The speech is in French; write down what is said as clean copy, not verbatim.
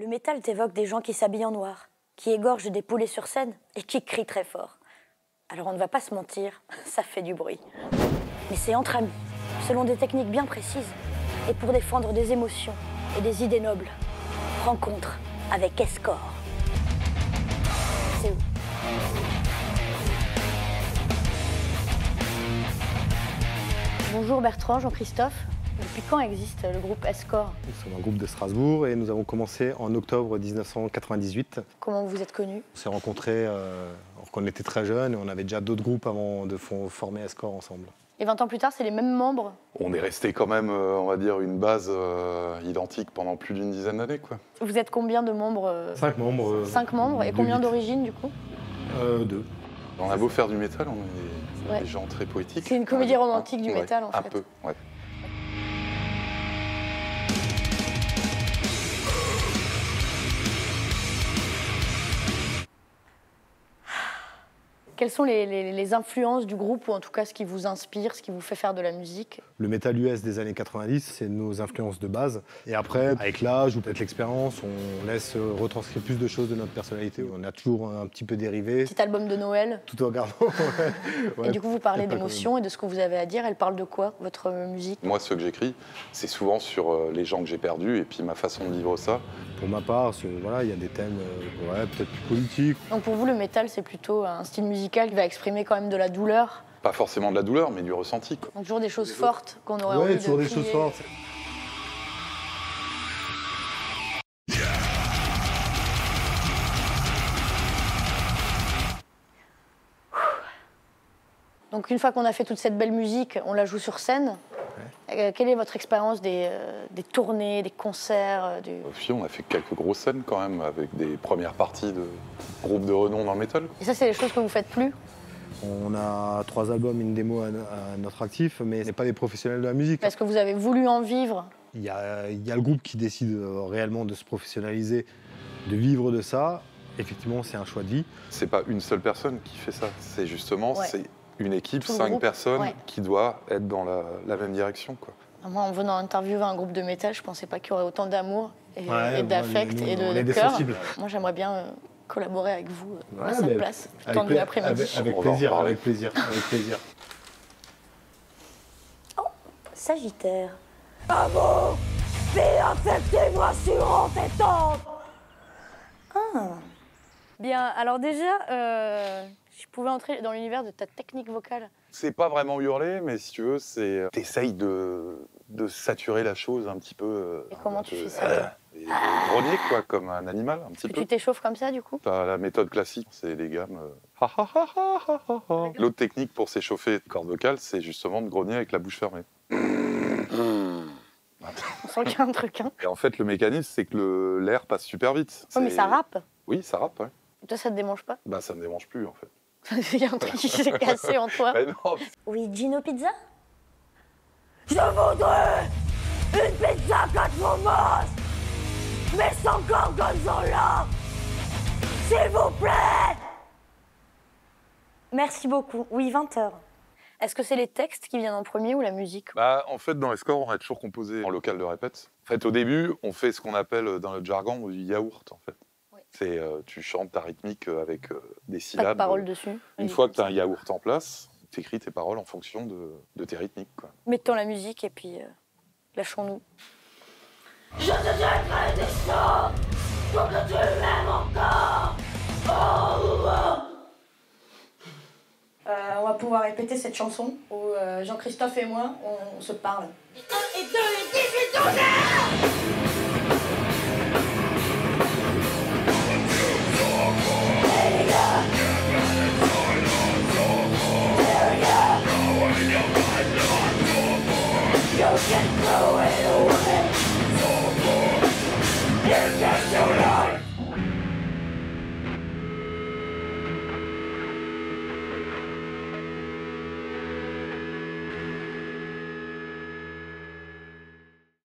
Le métal t'évoque des gens qui s'habillent en noir, qui égorgent des poulets sur scène et qui crient très fort. Alors on ne va pas se mentir, ça fait du bruit. Mais c'est entre amis, selon des techniques bien précises, et pour défendre des émotions et des idées nobles. Rencontre avec Escort. C'est où? Bonjour Bertrand, Jean-Christophe. Depuis quand existe le groupe Escort? Nous sommes un groupe de Strasbourg et nous avons commencé en octobre 1998. Comment vous vous êtes connus? On s'est rencontrés alors qu'on était très jeunes et on avait déjà d'autres groupes avant de former Escort ensemble. Et 20 ans plus tard, c'est les mêmes membres? On est resté quand même, on va dire, une base identique pendant plus d'une dizaine d'années, quoi. Vous êtes combien de membres? 5 membres. 5 membres. Et combien d'origines, du coup? 2. On a beau faire du métal, on est des gens très poétiques. C'est une comédie romantique du métal, en fait. Un peu, ouais. Quelles sont les influences du groupe, ou en tout cas ce qui vous inspire, ce qui vous fait faire de la musique? Le métal US des années 90, c'est nos influences de base. Et après, avec l'âge ou peut-être l'expérience, on laisse retranscrire plus de choses de notre personnalité. On a toujours un petit peu dérivé. Petit album de Noël. Tout en gardant. Ouais. Et du coup, vous parlez d'émotions et de ce que vous avez à dire. Elle parle de quoi, votre musique? Moi, ce que j'écris, c'est souvent sur les gens que j'ai perdus et puis ma façon de vivre ça. Pour ma part, voilà, il y a des thèmes peut-être plus politiques. Donc pour vous, le métal, c'est plutôt un style musical qui va exprimer quand même de la douleur? Pas forcément de la douleur, mais du ressenti, quoi. Donc toujours des choses fortes qu'on aurait envie de toujours des crier. choses fortes. Donc une fois qu'on a fait toute cette belle musique, on la joue sur scène. Quelle est votre expérience des tournées, des concerts Puis on a fait quelques grosses scènes quand même, avec des premières parties de groupes de renom dans le métal. Et ça, c'est des choses que vous faites plus? On a 3 albums, une démo à notre actif, mais ce n'est pas des professionnels de la musique. Parce que vous avez voulu en vivre? Il y a le groupe qui décide réellement de se professionnaliser, de vivre de ça. Effectivement, c'est un choix de vie. C'est pas une seule personne qui fait ça, c'est justement c'est une équipe, Tout le 5 groupe, personnes qui doit être dans la même direction, quoi. Moi, en venant interviewer un groupe de métal, je pensais pas qu'il y aurait autant d'amour et d'affect et de cœur. Moi, j'aimerais bien collaborer avec vous à cette place, tendue l'après-midi. Avec plaisir, avec plaisir, avec plaisir. Oh, Sagittaire. Amour, vie affective, rassurante et tendre. Ah. Bien, alors déjà, je pouvais entrer dans l'univers de ta technique vocale. C'est pas vraiment hurler, mais si tu veux, c'est t'essayes de saturer la chose un petit peu. Et comment tu fais ça? Et de grogner, quoi, comme un animal, un petit peu. Tu t'échauffes comme ça, du coup? T'as la méthode classique, c'est les gammes. L'autre technique pour s'échauffer de corde vocale, c'est justement de grogner avec la bouche fermée. On sent qu'il y a un truc, hein. Et en fait, le mécanisme, c'est que l'air passe super vite. Oh, mais ça rappe? Oui, ça rappe, ouais. Et toi, ça te démange pas? Bah, ça me démange plus, en fait. Il y a un truc qui s'est cassé en toi. Mais non. Oui, Gino Pizza? Je voudrais une pizza 4 fromages, mais sans gorgonzola, s'il vous plaît. Merci beaucoup. Oui, 20h. Est-ce que c'est les textes qui viennent en premier ou la musique? Bah, en fait, dans Escort, on a toujours composé en local de répète. En fait, au début, on fait ce qu'on appelle dans le jargon du yaourt, en fait. C'est tu chantes ta rythmique avec des syllabes. Pas de paroles dessus. Une fois que tu as un yaourt en place, tu écris tes paroles en fonction de tes rythmiques, quoi. Mettons la musique et puis lâchons-nous. Je te jetterai des sorts pour que tu m'aimes encore. On va pouvoir répéter cette chanson où Jean-Christophe et moi, on se parle. 1 et 2 et 18 12